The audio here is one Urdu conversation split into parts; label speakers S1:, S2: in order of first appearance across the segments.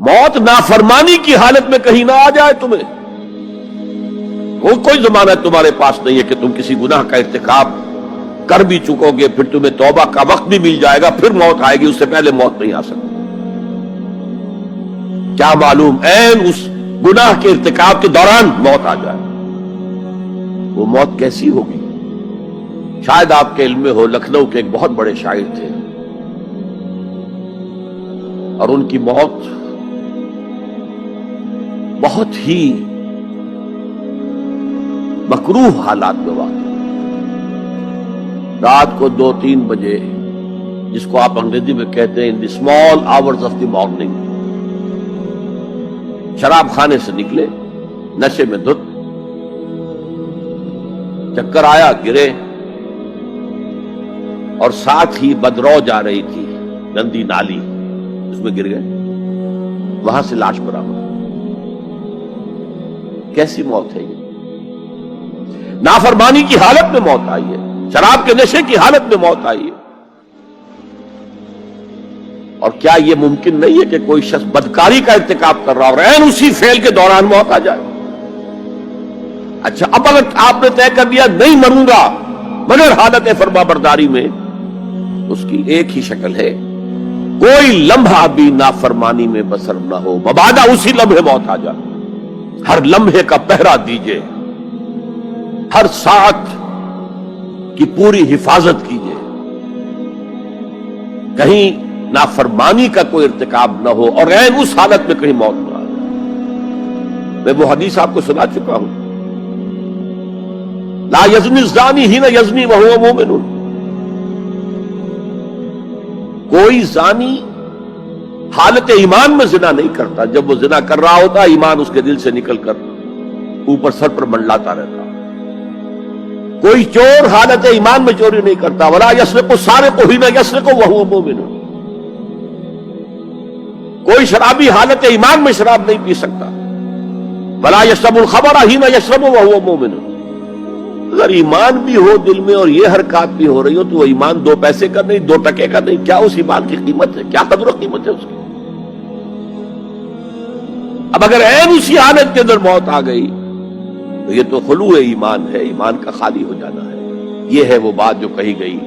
S1: موت نافرمانی کی حالت میں کہیں نہ آ جائے تمہیں. کوئی ضمانت تمہارے پاس نہیں ہے کہ تم کسی گناہ کا ارتکاب کر بھی چکو گے، پھر تمہیں توبہ کا وقت بھی مل جائے گا، پھر موت آئے گی، اس سے پہلے موت نہیں آ سکتی. کیا معلوم عین اس گناہ کے ارتکاب کے دوران موت آ جائے. وہ موت کیسی ہوگی؟ شاید آپ کے علم میں ہو، لکھنؤ کے ایک بہت بڑے شاعر تھے اور ان کی موت بہت ہی مکروہ حالات میں واقع. رات کو 2-3 بجے، جس کو آپ انگریزی میں کہتے ہیں in the small hours of the morning, شراب خانے سے نکلے، نشے میں دھت، چکر آیا، گرے، اور ساتھ ہی بدرو جا رہی تھی گندی نالی، اس میں گر گئے، وہاں سے لاش برآمد. کیسی موت ہے یہ؟ نافرمانی کی حالت میں موت آئی ہے، شراب کے نشے کی حالت میں موت آئی ہے. اور کیا یہ ممکن نہیں ہے کہ کوئی شخص بدکاری کا ارتکاب کر رہا اور عین اسی فعل کے دوران موت آ جائے؟ اچھا، اب اگر آپ نے طے کر دیا نہیں مروں گا مگر حالت فرما برداری میں، اس کی ایک ہی شکل ہے، کوئی لمحہ بھی نافرمانی میں بسر نہ ہو، مبادا اسی لمحے موت آ جائے. ہر لمحے کا پہرا دیجئے، ہر ساعت کی پوری حفاظت کیجئے، کہیں نافرمانی کا کوئی ارتکاب نہ ہو اور عین اس حالت میں کہیں موت نہ آ جائے. میں وہ حدیث آپ کو سنا چکا ہوں، لا یزنی الزانی حین یزنی وہو مومن. کوئی زانی حالت ایمان میں زنا نہیں کرتا، جب وہ زنا کر رہا ہوتا ایمان اس کے دل سے نکل کر اوپر سر پر منڈلاتا رہتا. کوئی چور حالت ایمان میں چوری نہیں کرتا، ولا یسرق السارق حین یسرق وہو مومن. کوئی شرابی حالت ایمان میں شراب نہیں پی سکتا، ولا یشرب الخمر حین یشرب وہو مومن. اگر ایمان بھی ہو دل میں اور یہ حرکات بھی ہو رہی ہو تو وہ ایمان 2 پیسے کا نہیں، 2 ٹکے کا نہیں. کیا اس ایمان کی قیمت ہے؟ کیا قدر و قیمت ہے اس کی؟ اب اگر عین اسی حالت کے اندر موت آ گئی تو یہ تو خلوع ایمان ہے، ایمان کا خالی ہو جانا ہے. یہ ہے وہ بات جو کہی گئی.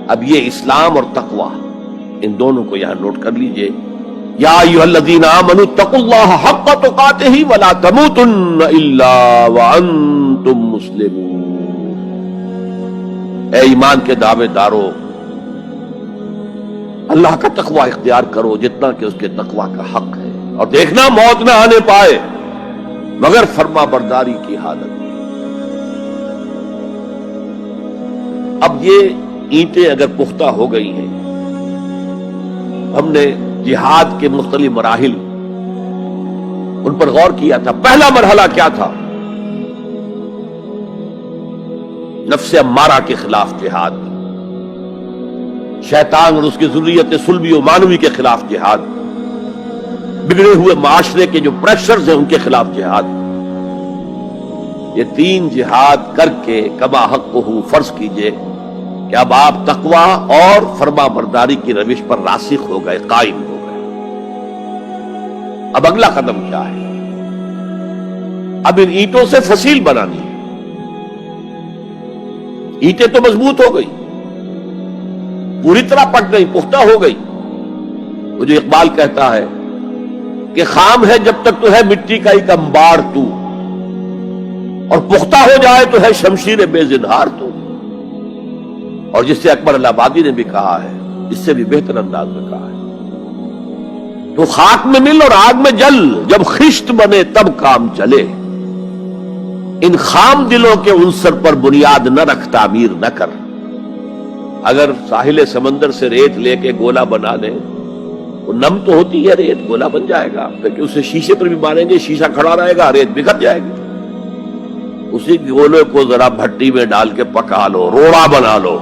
S1: اب یہ اسلام اور تقوی، ان دونوں کو یہاں نوٹ کر لیجئے. یا ایھا الذین آمنوا اتقوا اللہ حق تقاتہ ولا تموتن الا وانتم مسلمون. اے ایمان کے دعوے دارو، اللہ کا تقوی اختیار کرو جتنا کہ اس کے تقوی کا حق ہے، اور دیکھنا موت نہ آنے پائے مگر فرما برداری کی حالت. اب یہ اینٹیں اگر پختہ ہو گئی ہیں، ہم نے جہاد کے مختلف مراحل ان پر غور کیا تھا. پہلا مرحلہ کیا تھا؟ نفس امارہ کے خلاف جہاد، شیطان اور اس کی ذریت سلبی و مانوی کے خلاف جہاد، بگڑے ہوئے معاشرے کے جو پریشرز ہیں ان کے خلاف جہاد. یہ 3 جہاد کر کے کما حقہ فرض کیجئے کہ اب آپ تقوی اور فرما برداری کی روش پر راسخ ہو گئے، قائم ہو گئے. اب اگلا قدم کیا ہے؟ اب ان اینٹوں سے فصیل بنانی ہے. اینٹیں تو مضبوط ہو گئی، پوری طرح پک گئی، پختہ ہو گئی. وہ جو اقبال کہتا ہے کہ خام ہے جب تک تو ہے مٹی کا ایک انبار تو، اور پختہ ہو جائے تو ہے شمشیر بے زنہار تو. اور جس سے اکبر اللہ آبادی نے بھی کہا ہے، اس سے بھی بہتر انداز میں کہا ہے، تو خاک میں مل اور آگ میں جل، جب خشت بنے تب کام چلے. ان خام دلوں کے عنصر پر بنیاد نہ رکھ، تعمیر نہ کر. اگر ساحل سمندر سے ریت لے کے گولا بنا لیں، وہ نم تو ہوتی ہے ریت، گولا بن جائے گا، پھر اسے شیشے پر بھی ماریں گے، شیشہ کھڑا رہے گا، ریت بکھر جائے گی. اسی گولے کو ذرا بھٹی میں ڈال کے پکا لو، روڑا بنا لو،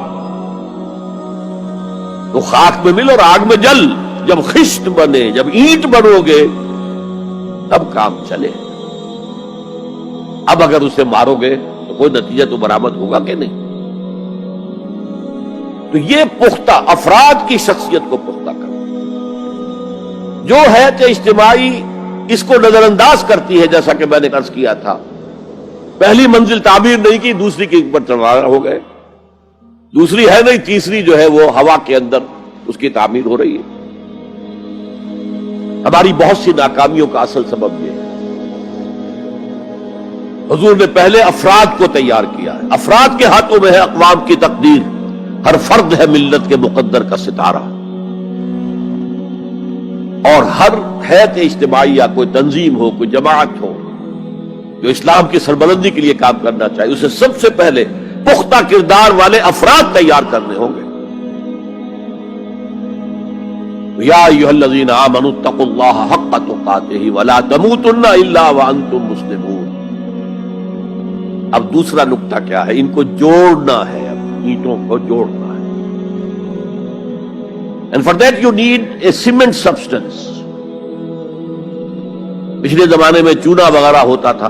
S1: تو خاک میں مل اور آگ میں جل، جب خشت بنے، جب اینٹ بنو گے تب کام چلے. اب اگر اسے مارو گے تو کوئی نتیجہ تو برآمد ہوگا کہ نہیں. تو یہ پختہ افراد کی شخصیت کو پختہ کرنا. جو حیات اجتماعی اس کو نظر انداز کرتی ہے، جیسا کہ میں نے عرض کیا تھا، پہلی منزل تعمیر نہیں کی، دوسری کے اوپر چڑھا ہو گئے، دوسری ہے نہیں، تیسری جو ہے وہ ہوا کے اندر اس کی تعمیر ہو رہی ہے۔ ہماری بہت سی ناکامیوں کا اصل سبب یہ ہے۔ حضور نے پہلے افراد کو تیار کیا ہے، افراد کے ہاتھوں میں ہے اقوام کی تقدیر، ہر فرد ہے ملت کے مقدر کا ستارہ، اور ہر حیات اجتماعی یا کوئی تنظیم ہو، کوئی جماعت ہو جو اسلام کی سربلندی کے لیے کام کرنا چاہے، اسے سب سے پہلے پختہ کردار والے افراد تیار کرنے ہوں گے۔ یا ایھا الذین آمنوا اتقوا اللہ حق تقاتہ ولا تموتن الا وانتم مسلمون۔ اب دوسرا نقطہ کیا ہے؟ ان کو جوڑنا ہے، اب اینٹوں کو جوڑنا ہے۔ And for that you need a cement substance۔ پچھلے زمانے میں چونا وغیرہ ہوتا تھا،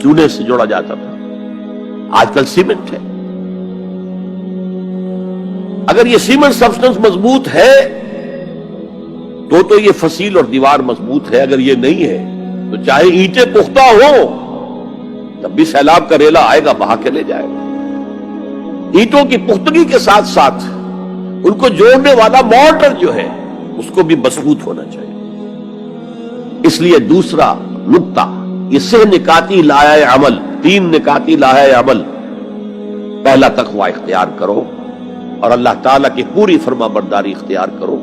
S1: چونے سے جوڑا جاتا تھا، آج کل سیمنٹ ہے۔ اگر یہ سیمنٹ سبسٹنس مضبوط ہے تو یہ فصیل اور دیوار مضبوط ہے، اگر یہ نہیں ہے تو چاہے اینٹیں پختہ ہو تب بھی سیلاب کا ریلا آئے گا، بہا کے لے جائے گا۔ اینٹوں کی پختگی کے ساتھ ساتھ ان کو جوڑنے والا مورٹر جو ہے اس کو بھی مضبوط ہونا چاہیے۔ اس لیے دوسرا نقطہ، یہ سہ نکاتی لائحہ عمل، 3 نکاتی لائحہ عمل۔ پہلا تقوی اختیار کرو اور اللہ تعالیٰ کی پوری فرما برداری اختیار کرو،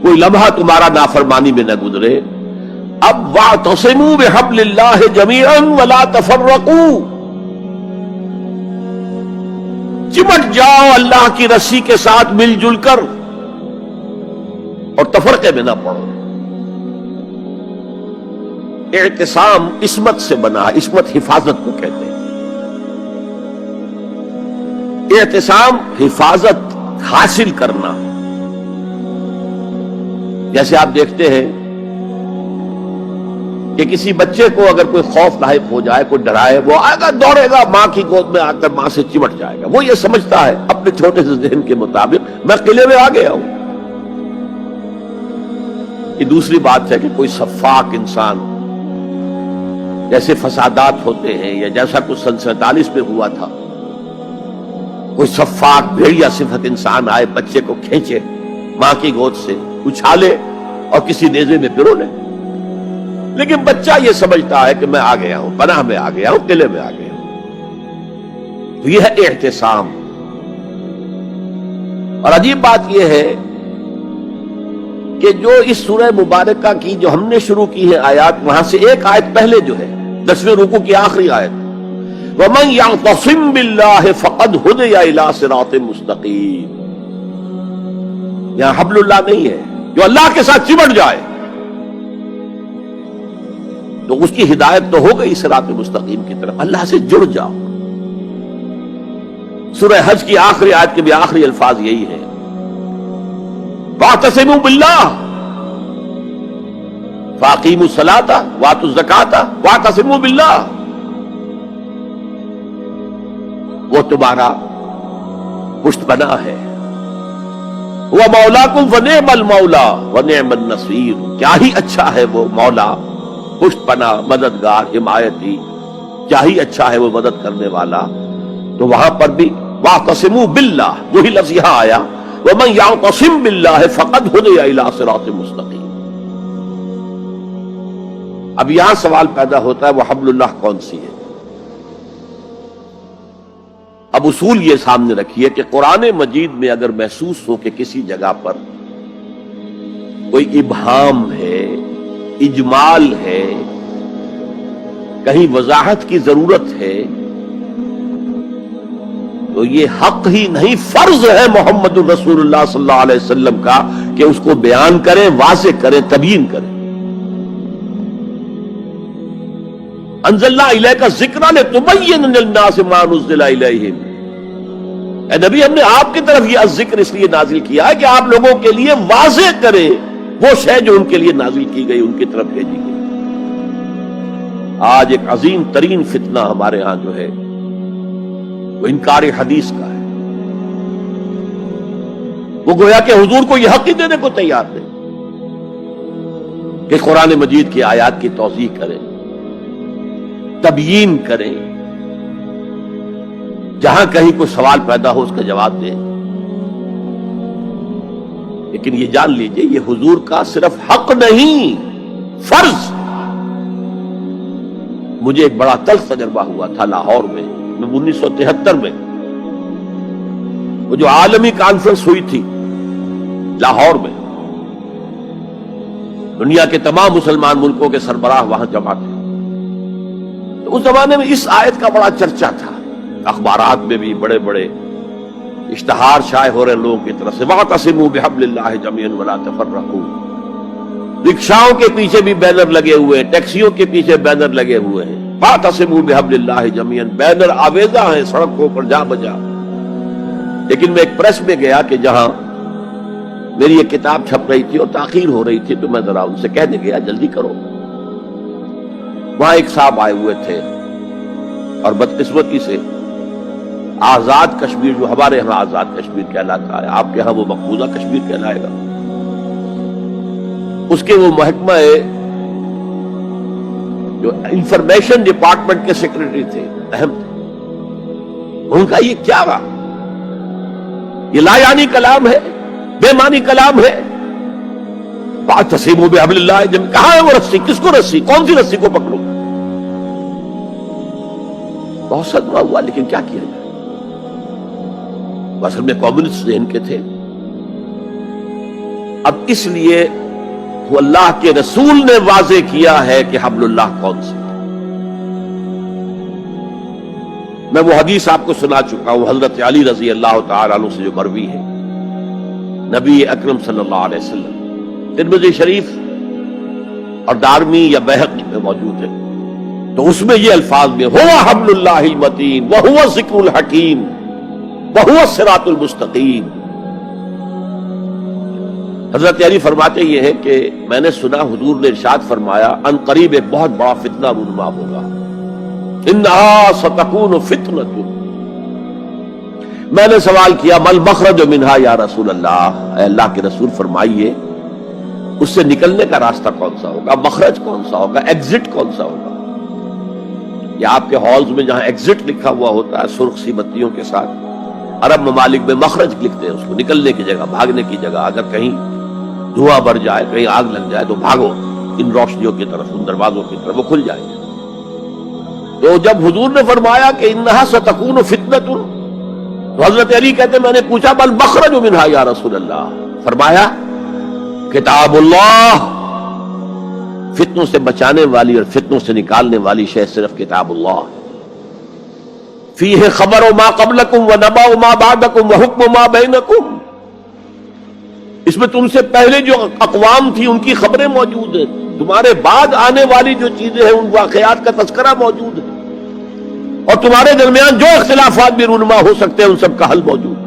S1: کوئی لمحہ تمہارا نافرمانی میں نہ گزرے۔ اب واعتصموا بحبل اللہ جمیعا ولا تفرقوا، چمٹ جاؤ اللہ کی رسی کے ساتھ مل جل کر اور تفرقے میں نہ پڑو۔ اعتصام عصمت سے بنا، عصمت حفاظت کو کہتے ہیں۔ اعتصام حفاظت حاصل کرنا۔ جیسے آپ دیکھتے ہیں کہ کسی بچے کو اگر کوئی خوف لاحق ہو جائے، کوئی ڈرائے، وہ آئے گا، دوڑے گا، ماں کی گود میں آ کر ماں سے چمٹ جائے گا۔ وہ یہ سمجھتا ہے اپنے چھوٹے سے ذہن کے مطابق میں قلعے میں آ گیا ہوں۔ یہ دوسری بات ہے کہ کوئی شفاق انسان، جیسے فسادات ہوتے ہیں یا جیسا کچھ سن 47 میں ہوا تھا، کوئی شفاق بھیڑیا صفت انسان آئے، بچے کو کھینچے ماں کی گود سے، اچھالے اور کسی نیزے میں پرو لے۔ لیکن بچہ یہ سمجھتا ہے کہ میں آ گیا ہوں، پناہ میں آ گیا ہوں، قلعے میں آ گیا ہوں۔ تو یہ ہے اعتصام۔ اور عجیب بات یہ ہے کہ جو اس سورہ مبارکہ کی جو ہم نے شروع کی ہے آیات، وہاں سے ایک آیت پہلے جو ہے 10ویں رکوع کی آخری آیت، وَمَن يَعْتَصِم بِاللَّهِ فَقَدْ هُدِيَ إِلَىٰ صِرَاطٍ مُسْتَقِيمٍ۔ یہاں حبل اللہ نہیں ہے، جو اللہ کے ساتھ چمٹ جائے تو اس کی ہدایت تو ہو گئی صراط مستقیم کی طرف، اللہ سے جڑ جاؤ۔ سورہ حج کی آخری آیت کے بھی آخری الفاظ یہی ہے، وَاعْتَصِمُوا بِاللَّهِ فَأَقِیمُوا الصَّلَاةَ وَآتُوا الزَّکَاةَ وَاعْتَصِمُوا بِاللَّهِ۔ وہ تمہارا پشت پناہ ہے، وہ مولاکم ونعم المولا ونعم النصیر، کیا ہی اچھا ہے وہ مولا، پشت پناہ، مددگار، حمایتی، کیا ہی اچھا ہے وہ مدد کرنے والا۔ تو وہاں پر بھی واعتصموا باللہ، وہی لفظ یہاں آیا، ومن یعتصم باللہ فقد ہدی الی صراط مستقیم۔ اب یہاں سوال پیدا ہوتا ہے وہ حبل اللہ کون سی ہے؟ اب اصول یہ سامنے رکھیے کہ قرآن مجید میں اگر محسوس ہو کہ کسی جگہ پر کوئی ابہام ہے، اجمال ہے، کہیں وضاحت کی ضرورت ہے، تو یہ حق ہی نہیں فرض ہے محمد الرسول اللہ صلی اللہ علیہ وسلم کا کہ اس کو بیان کریں، واضح کریں، تبیین کریں۔ انزلنا الیک الذکر لتبین للناس ما نزل الیہم۔ اے نبی، ہم نے آپ کی طرف یہ ذکر اس لیے نازل کیا ہے کہ آپ لوگوں کے لیے واضح کریں وہ شے جو ان کے لیے نازل کی گئی، ان کی طرف بھیجی گئی۔ آج ایک عظیم ترین فتنہ ہمارے ہاں جو ہے وہ انکار حدیث کا ہے۔ وہ گویا کہ حضور کو یہ حق ہی دینے کو تیار نہیں۔ کہ قرآن مجید کی آیات کی توضیح کریں، تبیین کریں، جہاں کہیں کوئی سوال پیدا ہو اس کا جواب دیں. لیکن یہ جان لیجئے یہ حضور کا صرف حق نہیں، فرض. مجھے ایک بڑا تلخ تجربہ ہوا تھا لاہور میں 1973 میں، وہ جو عالمی کانفرنس ہوئی تھی لاہور میں، دنیا کے تمام مسلمان ملکوں کے سربراہ وہاں جمع تھے. اس زمانے میں اس آیت کا بڑا چرچا تھا، اخبارات میں بھی بڑے بڑے اشتہار شائع ہو رہے لوگوں کی طرف سے، وَاعْتَصِمُوا بِحَبْلِ اللَّهِ جَمِيعًا وَلَا تَفَرَّقُوا. رکشاؤں کے پیچھے بھی بینر لگے ہوئے ہیں، ٹیکسیوں کے پیچھے بینر لگے ہوئے ہیں، وَاعْتَصِمُوا بِحَبْلِ اللَّهِ جَمِيعًا. بینر آویزاں ہیں سڑکوں پر جا بجا. لیکن میں ایک پریس میں گیا کہ جہاں میری ایک کتاب چھپ رہی تھی اور تاخیر ہو رہی تھی، تو میں ذرا ان سے کہنے گیا جلدی کرو. وہاں ایک صاحب آئے ہوئے تھے اور بدقسمتی سے آزاد کشمیر، جو ہمارے ہاں آزاد کشمیر کہلاتا ہے، آپ کے ہاں وہ مقبوضہ کشمیر کہلائے گا، اس کے وہ محکمہ جو انفارمیشن ڈپارٹمنٹ کے سیکرٹری تھے، اہم تھے. ان کا یہ کیا رہا؟ یہ لا یعنی کلام ہے، بے معنی کلام ہے. وَاعْتَصِمُوا بِحَبْلِ اللَّهِ جَمِيعًا. کہاں ہے وہ رسی؟ کس کو رسی؟ کون سی رسی کو پکڑوں؟ بہت صدمہ ہوا، لیکن کیا کیا جائے؟ اصل میں کمیونسٹ ذہن کے تھے. اب اس لیے وہ اللہ کے رسول نے واضح کیا ہے کہ حبل اللہ کون سی. میں وہ حدیث آپ کو سنا چکا ہوں، حضرت علی رضی اللہ تعالی عنہ سے جو مروی ہے، نبی اکرم صلی اللہ علیہ وسلم، ترمذی شریف اور دارمی یا بیہقی میں موجود ہے. تو اس میں یہ الفاظ میں هو حبل اللہ المتین وهو الذکر الحکیم وهو الصراط المستقیم. حضرت علی فرماتے یہ ہے کہ میں نے سنا حضور نے ارشاد فرمایا ان قریب ایک بہت بڑا فتنہ رونما ہوگا، انہا ستکون فتنۃ. میں نے سوال کیا مل مخرج منہا یا رسول اللہ، اے اللہ کے رسول فرمائیے اس سے نکلنے کا راستہ کون سا ہوگا، مخرج کون سا ہوگا، ایگزٹ کون سا ہوگا. یا آپ کے ہالز میں جہاں ایگزٹ لکھا ہوا ہوتا ہے سرخ سی بتیوں کے ساتھ، عرب ممالک میں مخرج لکھتے ہیں اس کو، نکلنے کی جگہ، بھاگنے کی جگہ. اگر کہیں دھواں بڑھ جائے، کہیں آگ لگ جائے تو بھاگو ان روشنیوں کی طرف، ان دروازوں کی طرف، وہ کھل جائیں گے. تو جب حضور نے فرمایا کہ انہا ستکون فتنۃ، تو حضرت علی کہتے میں نے پوچھا بل مخرج منہا یا رسول اللہ، فرمایا کتاب اللہ. فتنوں سے بچانے والی اور فتنوں سے نکالنے والی شے صرف کتاب اللہ. فیہ خبر ما قبلکم و نبأ ما بعدکم و حکم ما بینکم. اس میں تم سے پہلے جو اقوام تھی ان کی خبریں موجود ہیں، تمہارے بعد آنے والی جو چیزیں ہیں ان واقعات کا تذکرہ موجود ہے، اور تمہارے درمیان جو اختلافات بھی رونما ہو سکتے ہیں ان سب کا حل موجود ہے.